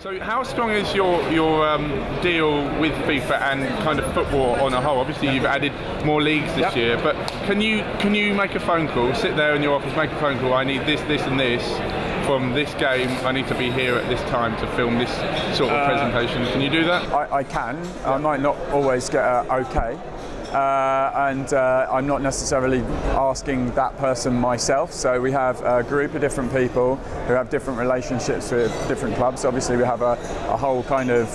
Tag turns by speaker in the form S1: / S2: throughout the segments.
S1: So how strong is your deal with FIFA and kind of football on a whole? Obviously you've added more leagues this year, but can you make a phone call, sit there in your office, make a phone call, I need this, this and this from this game, I need to be here at this time to film this sort of presentation. Can you do that?
S2: I can. Yeah. I might not always get okay. And I'm not necessarily asking that person myself. So we have a group of different people who have different relationships with different clubs. Obviously we have a whole kind of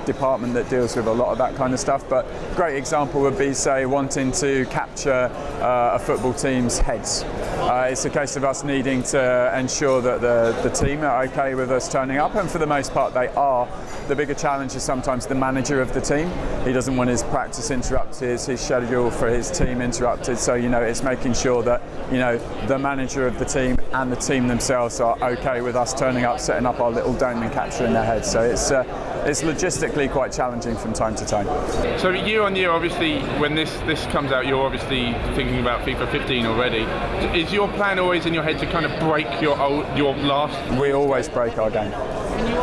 S2: department that deals with a lot of that kind of stuff. But a great example would be, say, wanting to capture a football team's heads. It's a case of us needing to ensure that the team are okay with us turning up, and for the most part they are. The bigger challenge is sometimes the manager of the team. He doesn't want his practice interrupted, his schedule for his team interrupted, so it's making sure that the manager of the team and the team themselves are okay with us turning up, setting up our little dome and capturing their heads. So it's logistically quite challenging from time to time.
S1: So year on year, obviously, when this comes out, you're obviously thinking about FIFA 15 already. Is your plan always in your head to kind of break your last?
S2: We always break our game.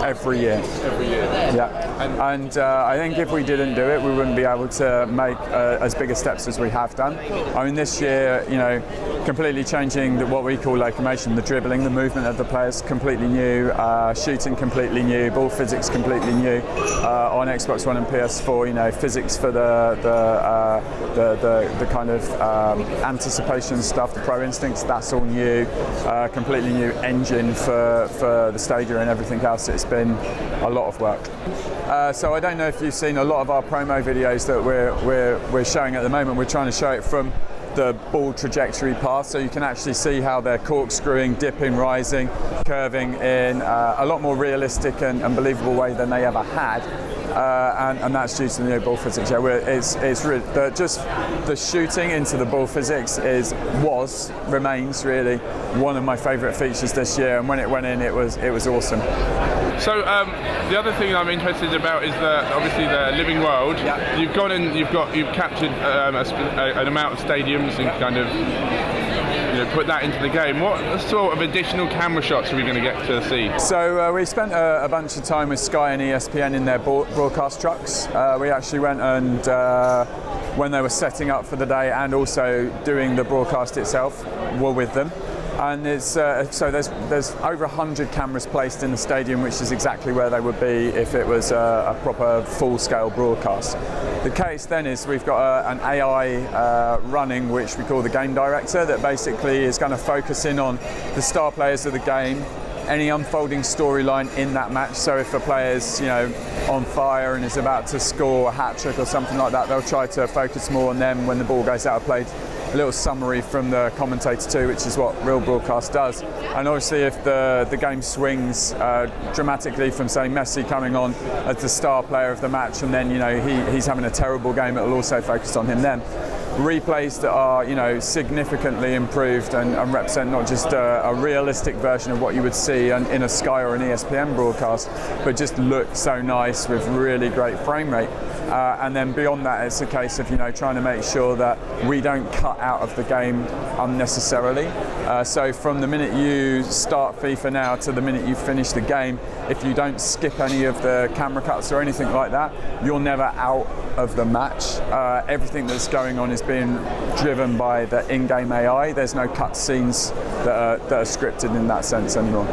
S2: Every year.
S1: Every year.
S2: Yeah. And I think if we didn't do it, we wouldn't be able to make as big a steps as we have done. I mean, this year, completely changing what we call locomotion, the dribbling, the movement of the players, completely new. Shooting, completely new. Ball physics, completely new. On Xbox One and PS4, physics for the kind of anticipation stuff, the pro instincts, that's all new. Completely new engine for the Stadia and everything else. It's been a lot of work. So I don't know if you've seen a lot of our promo videos that we're showing at the moment. We're trying to show it from the ball trajectory path, so you can actually see how they're corkscrewing, dipping, rising, curving in a lot more realistic and believable way than they ever had. And that's due to the new ball physics. Yeah, it's really, just the shooting into the ball physics remains really one of my favourite features this year. And when it went in, it was awesome.
S1: So the other thing I'm interested about is obviously the living world.
S2: Yeah.
S1: You've gone and you've captured an amount of stadiums and kind of put that into the game. What sort of additional camera shots are we going to get to see?
S2: So we spent a bunch of time with Sky and ESPN in their broadcast trucks. We actually went and when they were setting up for the day and also doing the broadcast itself, were with them. And so there's over 100 cameras placed in the stadium, which is exactly where they would be if it was a proper full-scale broadcast. The case then is we've got an AI running, which we call the game director, that basically is going to focus in on the star players of the game, any unfolding storyline in that match. So if a player's on fire and is about to score a hat-trick or something like that, they'll try to focus more on them when the ball goes out of play. A little summary from the commentator too, which is what real broadcast does. And obviously if the game swings dramatically from, say, Messi coming on as the star player of the match, and then he's having a terrible game, it'll also focus on him then. Replays that are significantly improved and represent not just a realistic version of what you would see in a Sky or an ESPN broadcast, but just look so nice with really great frame rate. And then beyond that, it's a case of trying to make sure that we don't cut out of the game unnecessarily. So from the minute you start FIFA now to the minute you finish the game, if you don't skip any of the camera cuts or anything like that, you're never out of the match. Everything that's going on is being driven by the in-game AI. There's no cut scenes that are scripted in that sense anymore.